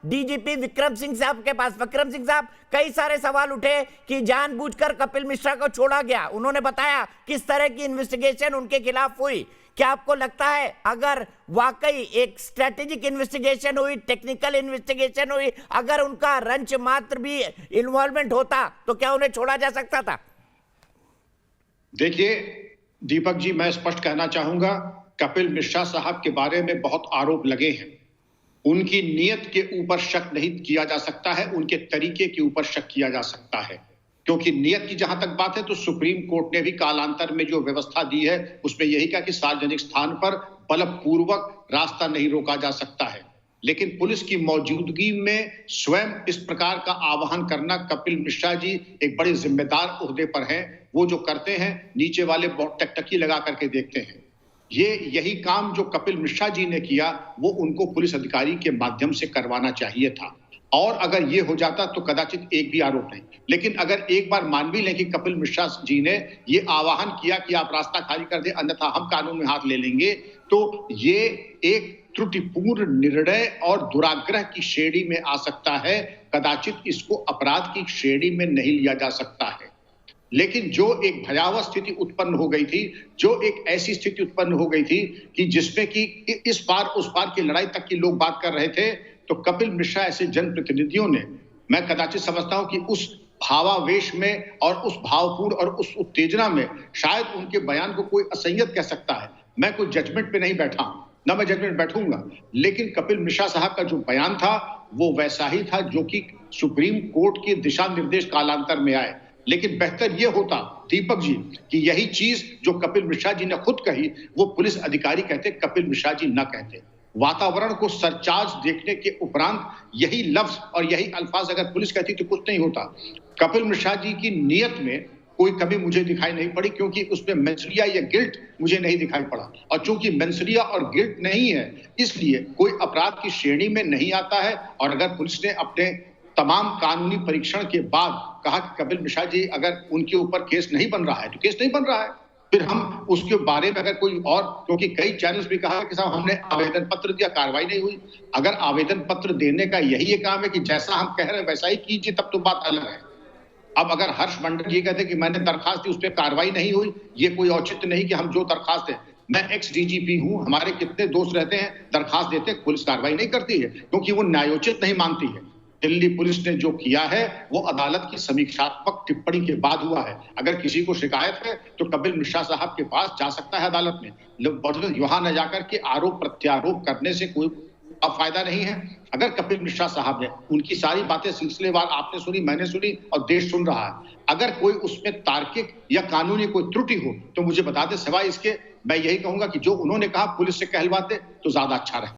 DGP Vikram Singh साहब के पास। विक्रम सिंह साहब, कई सारे सवाल उठे कि जानबूझकर कपिल मिश्रा को छोड़ा गया, उन्होंने बताया किस तरह की इन्वेस्टिगेशन उनके खिलाफ हुई। क्या आपको लगता है अगर वाकई एक स्ट्रेटेजिक इन्वेस्टिगेशन हुई, टेक्निकल इन्वेस्टिगेशन हुई, अगर उनका रंच मात्र भी इन्वॉल्वमेंट होता तो क्या उन्हें छोड़ा जा सकता था? देखिए दीपक जी, मैं स्पष्ट कहना चाहूंगा, कपिल मिश्रा साहब के बारे में बहुत आरोप लगे हैं। उनकी नीयत के ऊपर शक नहीं किया जा सकता है, उनके तरीके के ऊपर शक किया जा सकता है। क्योंकि नीयत की जहां तक बात है तो सुप्रीम कोर्ट ने भी कालांतर में जो व्यवस्था दी है उसमें यही कहा कि सार्वजनिक स्थान पर बलपूर्वक रास्ता नहीं रोका जा सकता है। लेकिन पुलिस की मौजूदगी में स्वयं इस प्रकार का आह्वान करना, कपिल मिश्रा जी एक बड़े जिम्मेदार ओहदे पर हैं, वो जो करते हैं नीचे वाले बहुत टकटकी लगा करके देखते हैं। यही काम जो कपिल मिश्रा जी ने किया वो उनको पुलिस अधिकारी के माध्यम से करवाना चाहिए था, और अगर ये हो जाता तो कदाचित एक भी आरोप नहीं। लेकिन अगर एक बार मान भी लें कि कपिल मिश्रा जी ने ये आह्वान किया कि आप रास्ता खाली कर दें अन्यथा हम कानून में हाथ ले लेंगे, तो ये एक त्रुटिपूर्ण निर्णय और दुराग्रह की श्रेणी में आ सकता है, कदाचित इसको अपराध की श्रेणी में नहीं लिया जा सकता है। लेकिन जो एक भयावह स्थिति उत्पन्न हो गई थी, जो एक ऐसी स्थिति उत्पन्न हो गई थी कि जिसमें कि इस पार उस पार की लड़ाई तक की लोग बात कर रहे थे, तो कपिल मिश्रा ऐसे जनप्रतिनिधियों ने, मैं कदाचित समझता हूं कि उस भावावेश में और उस भावपूर्ण और उस उत्तेजना में शायद उनके बयान को कोई असंयत कह सकता है। मैं कोई जजमेंट पे नहीं बैठा, ना मैं जजमेंट बैठूंगा, लेकिन कपिल मिश्रा साहब का जो बयान था वो वैसा ही था जो कि सुप्रीम कोर्ट के दिशा निर्देश कालांतर में आए। लेकिन बेहतर यह होता दीपक जी कि यही चीज जो कपिल मिश्रा जी ने खुद कही वो पुलिस अधिकारी कहते, कपिल मिश्रा जी न कहते। वातावरण को सरचार्ज देखने के उपरांत यही लफ्ज और यही अल्फाज अगर पुलिस कहती तो कुछ नहीं होता। कपिल मिश्रा जी की नीयत में कोई कभी मुझे दिखाई नहीं पड़ी, क्योंकि उसमें मेंसरिया या गिल्ट मुझे नहीं दिखाई पड़ा, और चूंकि मेंसरिया और गिल्ट नहीं है इसलिए कोई अपराध की श्रेणी में नहीं आता है। और अगर पुलिस ने अपने तमाम कानूनी परीक्षण के बाद कहा कि कपिल मिश्रा जी अगर उनके ऊपर केस नहीं बन रहा है तो केस नहीं बन रहा है, फिर हम उसके बारे में अगर कोई और, क्योंकि कई चैनल्स भी कहा कि साहब हमने आवेदन पत्र दिया, कार्रवाई नहीं हुई। अगर आवेदन पत्र देने का यही काम है कि जैसा हम कह रहे हैं वैसा ही कीजिए, तब तो बात अलग है। अब अगर हर्ष मंडल जी कहते कि मैंने दरखास्त दी उस पर कार्रवाई नहीं हुई, ये कोई औचित्य नहीं कि हम जो दरखास्त है, मैं एक्स डीजीपी हूं, हमारे कितने दोस्त रहते हैं दरखास्त देते, पुलिस कार्रवाई नहीं करती है क्योंकि वो न्यायोचित नहीं मानती है। दिल्ली पुलिस ने जो किया है वो अदालत की समीक्षात्मक टिप्पणी के बाद हुआ है। अगर किसी को शिकायत है तो कपिल मिश्रा साहब के पास जा सकता है अदालत में, वहां न जाकर के आरोप प्रत्यारोप करने से कोई फायदा नहीं है। अगर कपिल मिश्रा साहब ने उनकी सारी बातें सिलसिलेवार आपने सुनी, मैंने सुनी और देश सुन रहा है, अगर कोई उसमें तार्किक या कानूनी कोई त्रुटि हो तो मुझे बता दे। सिवाय इसके मैं यही कहूंगा कि जो उन्होंने कहा पुलिस से कहलवाते तो ज्यादा अच्छा रहे।